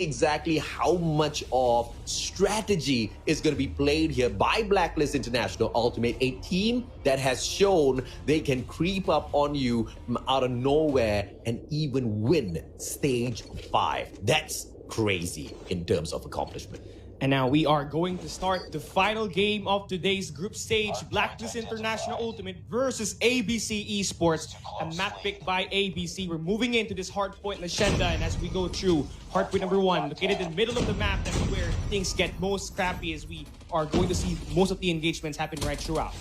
exactly how much of strategy is going to be played here by Blacklist International Ultimate, a team that has shown they can creep up on you out of nowhere and even win stage 5. That's crazy in terms of accomplishment. And now we are going to start the final game of today's group stage, Blacklist International Ultimate versus ABC Esports, a map picked by ABC. We're moving into this Hardpoint Lashenda, and as we go through Hardpoint number 1, located in the middle of the map, that's where things get most scrappy, as we are going to see most of the engagements happen right throughout.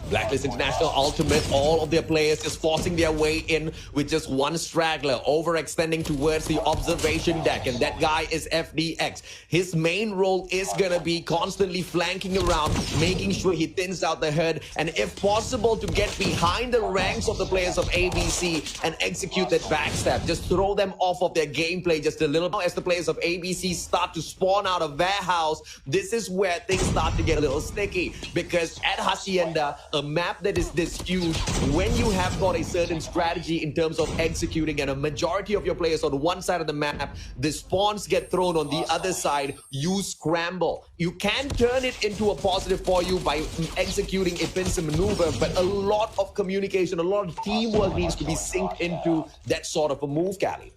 Blacklist International Ultimate, all of their players just forcing their way in with just one straggler, overextending towards the observation deck, and that guy is FDX. His main role is gonna be constantly flanking around, making sure he thins out the herd, and if possible to get behind the ranks of the players of ABC and execute that backstab, just throw them off of their gameplay just a little. As the players of ABC start to spawn out of warehouse, this is where things start to get a little sticky, because at Hacienda, a map that is this huge, when you have got a certain strategy in terms of executing and a majority of your players on one side of the map, the spawns get thrown on the other side, you scramble. You can turn it into a positive for you by executing a pincer maneuver, but a lot of communication, a lot of teamwork needs to be synced into that sort of a move, Callie.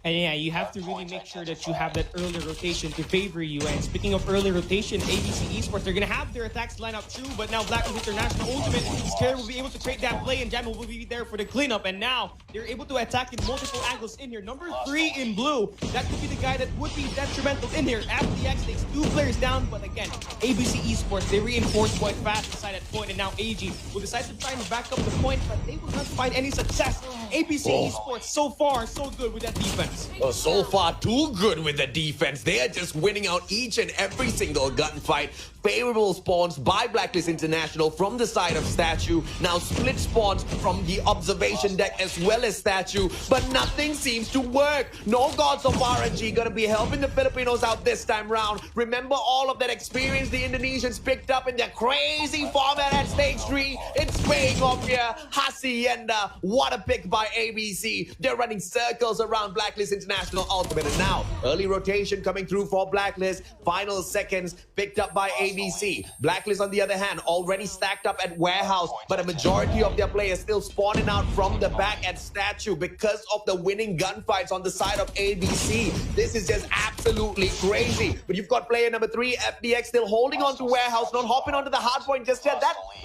And yeah, you have to really make sure that you have that early rotation to favor you. And speaking of early rotation, ABC Esports, they're going to have their attacks line up true, but now Blacklist International Ultimate, Scary will be able to create that play, and Jammer will be there for the cleanup. And now they're able to attack in multiple angles in here. Number 3 in blue, that could be the guy that would be detrimental in here. FDX takes 2 players down, but again, ABC Esports, they reinforce quite fast inside that point, and now AG will decide to try and back up the point, but they will not find any success. ABC Esports, so far, so good with that defense. So far, too good with the defense. They are just winning out each and every single gunfight. Favorable spawns by Blacklist International from the side of Statue. Now split spawns from the observation deck as well as Statue. But nothing seems to work. No gods of RNG gonna be helping the Filipinos out this time round. Remember all of that experience the Indonesians picked up in their crazy format at stage 3? It's paying off here. Hacienda, what a pick by ABC. They're running circles around Blacklist International Ultimate, and now early rotation coming through for Blacklist. Final seconds picked up by ABC. Blacklist, on the other hand, already stacked up at warehouse, but a majority of their players still spawning out from the back at Statue because of the winning gunfights on the side of ABC. This is just absolutely crazy. But you've got player number 3, FDX, still holding on to warehouse, not hopping onto the hardpoint just yet.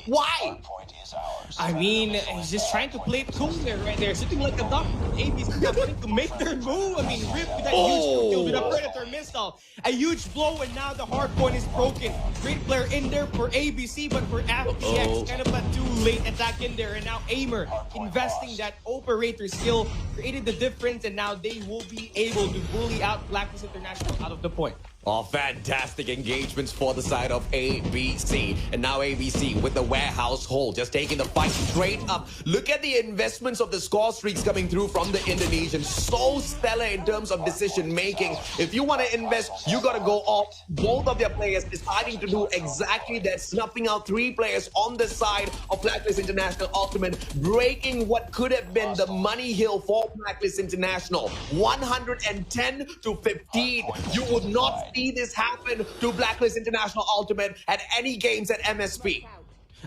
Why? I mean, he's just trying to play it cool there, right there, sitting like a duck. ABC not trying to make their move. I mean, rip with that huge kill with a Predator missile. A huge blow, and now the hard point is broken. Great player in there for ABC, but for FDX, kind of a too late attack in there. And now Aimer investing that operator skill created the difference, and now they will be able to bully out Blacklist International out of the point. Oh, fantastic engagements for the side of ABC. And now ABC with the warehouse hold, just taking the fight straight up. Look at the investments of the score streaks coming through from the Indonesians. So stellar in terms of decision making. If you want to invest, you got to go off. Both of their players deciding to do exactly that, snuffing out 3 players on the side of Blacklist International Ultimate, breaking what could have been the money hill for Blacklist International. 110 to 15. You would not see this happen to Blacklist International Ultimate at any games at MSP.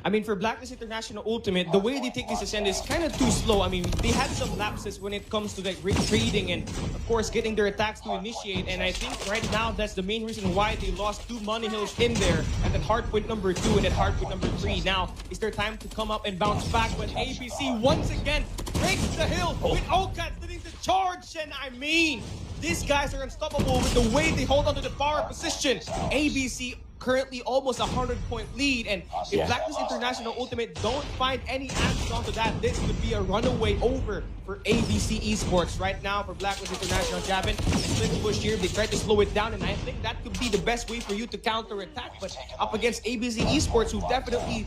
I mean, for Blacklist International Ultimate, the way they take this ascent is kind of too slow. I mean, they had some lapses when it comes to like retreating and, of course, getting their attacks to initiate. And I think right now that's the main reason why they lost 2 money hills in there at that hardpoint number 2 and at hardpoint number 3. Now it's their time to come up and bounce back, but ABC once again breaks the hill with Okat leading the charge. And I mean, these guys are unstoppable with the way they hold onto the power position. ABC currently almost a 100-point lead, and if Blacklist International Ultimate don't find any answers onto that, this could be a runaway over for ABC Esports. Right now for Blacklist International, Javin, split push here, they try to slow it down, and I think that could be the best way for you to counter attack. But up against ABC Esports, who definitely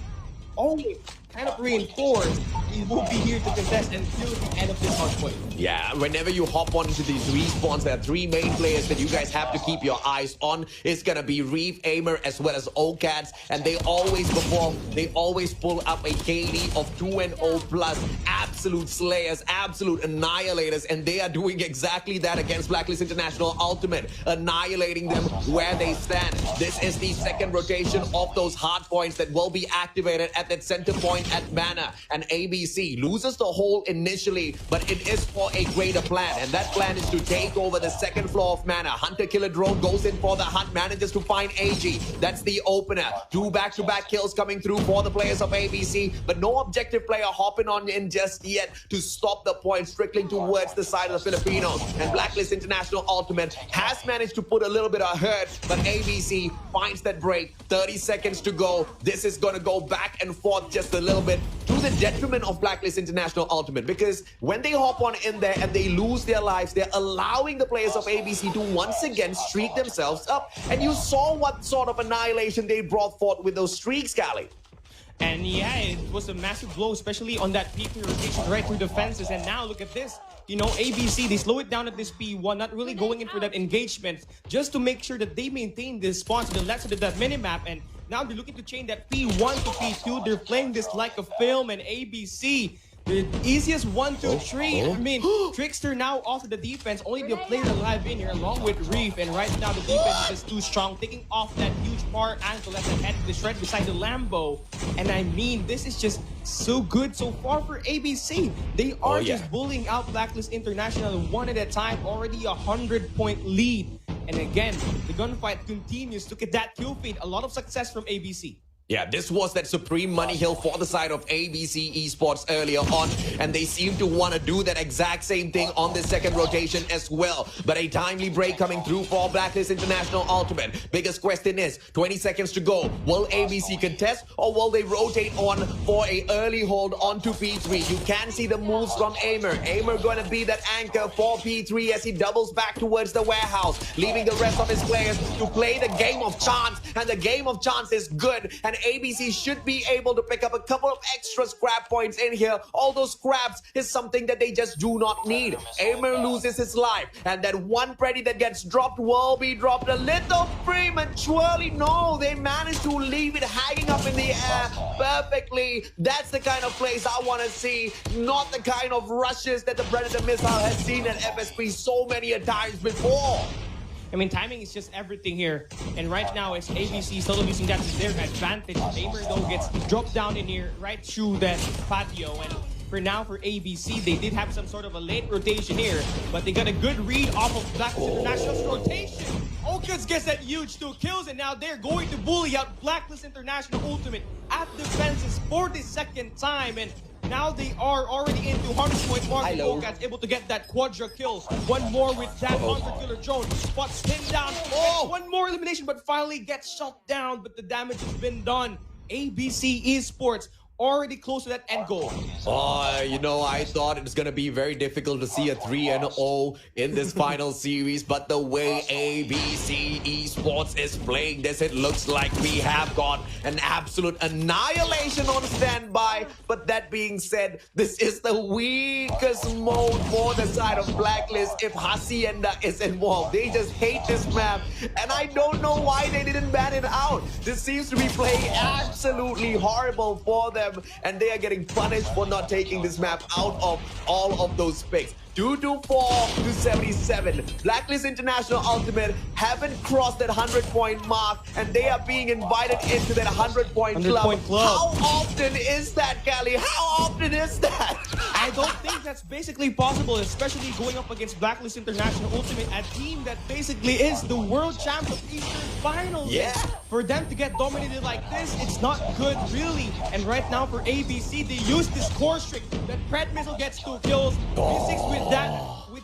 always kind of reinforced, he will be here to contest until the end of this hardpoint. Yeah, whenever you hop onto these respawns, there are three main players that you guys have to keep your eyes on. It's gonna be Reef, Aimer, as well as OCADs, and they always perform. They always pull up a KD of 2-0 plus. Absolute slayers, absolute annihilators, and they are doing exactly that against Blacklist International Ultimate, annihilating them where they stand. This is the second rotation of those hard points that will be activated at that center point at Mana, and ABC loses the hole initially, but it is for a greater plan, and that plan is to take over the second floor of Mana. Hunter Killer Drone goes in for the hunt, manages to find AG. That's the opener. Two back-to-back kills coming through for the players of ABC, but no objective player hopping on in just yet to stop the points trickling towards the side of the Filipinos. And Blacklist International Ultimate has managed to put a little bit of hurt, but ABC finds that break. 30 seconds to go. This is going to go back and forth just a little bit to the detriment of Blacklist International Ultimate, because when they hop on in there and they lose their lives, they're allowing the players of ABC to once again streak themselves up. And you saw what sort of annihilation they brought forth with those streaks, Cali. And yeah, it was a massive blow, especially on that P3 rotation right through the fences. And now look at this. You know, ABC, they slow it down at this P1, not really going in for that engagement, just to make sure that they maintain this spawn to the left side of that minimap. And now they're looking to chain that P1 to P2. They're playing this like a film, and ABC, the easiest 1, 2, 3. I mean, Trickster now off of the defense, only the player alive in here along with Reef, and right now the defense is just too strong, taking off that huge power ankle at the head of the shred beside the Lambo. And I mean, this is just so good so far for ABC. They are just bullying out Blacklist International one at a time, already a 100-point lead. And again, the gunfight continues. Look at that kill feed, a lot of success from ABC. Yeah, this was that supreme money hill for the side of ABC Esports earlier on, and they seem to want to do that exact same thing on the second rotation as well. But a timely break coming through for Blacklist International Ultimate. Biggest question is, 20 seconds to go. Will ABC contest, or will they rotate on for a early hold onto P3? You can see the moves from Aimer. Aimer going to be that anchor for P3 as he doubles back towards the warehouse, leaving the rest of his players to play the game of chance. And the game of chance is good, and ABC should be able to pick up a couple of extra scrap points in here. All those scraps is something that they just do not need. Aimer loses his life, and that one Freddy that gets dropped will be dropped a little prematurely. No, they managed to leave it hanging up in the air perfectly. That's the kind of plays I want to see, not the kind of rushes that the Predator missile has seen at FSP so many a times before. I mean, timing is just everything here. And right now, it's ABC still using that to their advantage. Aimer, though, gets dropped down in here right through that patio. And for now, for ABC, they did have some sort of a late rotation here, but they got a good read off of Blacklist International's rotation. Oakers gets that huge 2 kills, and now they're going to bully out Blacklist International Ultimate at the fences for the second time. And now they are already into 100-point mark. Oakers able to get that quadra kill. One more with that Hunter Killer Drone. Spots pinned down. One more elimination, but finally gets shut down. But the damage has been done. ABC Esports already close to that end goal. You know, I thought it was going to be very difficult to see a 3-0 in this final series, but the way ABC Esports is playing this, it looks like we have got an absolute annihilation on standby. But that being said, this is the weakest mode for the side of Blacklist if Hacienda is involved. They just hate this map, and I don't know why they didn't ban it out. This seems to be playing absolutely horrible for them, and they are getting punished for not taking this map out of all of those picks. 224 to 77. Blacklist International Ultimate haven't crossed that 100-point mark, and they are being invited into that 100-point club. How often is that, Cali? How often is that? I don't think that's basically possible, especially going up against Blacklist International Ultimate, a team that basically is the world champ of Eastern Finals. Yeah. For them to get dominated like this, it's not good, really. And right now for ABC, they use this core streak. That Pred Missile gets 2 kills. P6 with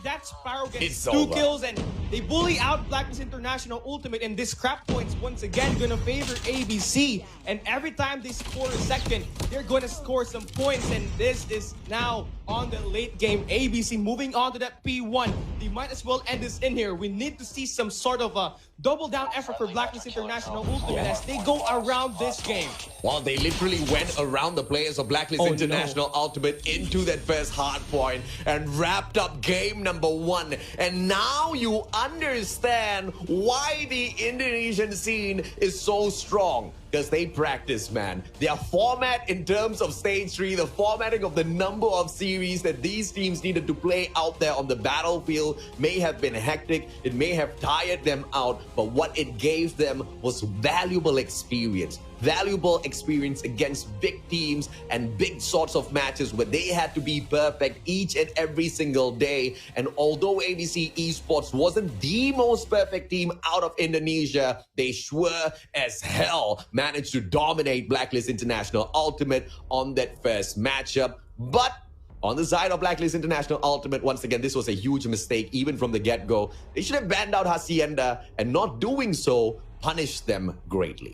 that Sparrow gets It's 2 over. kills, and they bully out Blacklist International Ultimate, and this scrap points once again gonna favor ABC. And every time they score a second, they're gonna score some points, and this is now on the late game. ABC moving on to that P1. They might as well end this in here. We need to see some sort of a double down effort for Blacklist International Ultimate as they go around this game. Well, they literally went around the players of Blacklist Oh, International Ultimate into that first hard point and wrapped up game number 1. And now you understand why the Indonesian scene is so strong. Because they practice, man. Their format in terms of stage 3, the formatting of the number of series that these teams needed to play out there on the battlefield may have been hectic. It may have tired them out, but what it gave them was valuable experience. Valuable experience against big teams and big sorts of matches where they had to be perfect each and every single day. And although ABC Esports wasn't the most perfect team out of Indonesia, they sure as hell managed to dominate Blacklist International Ultimate on that first matchup. But on the side of Blacklist International Ultimate, once again, this was a huge mistake even from the get-go. They should have banned out Hacienda, and not doing so punished them greatly.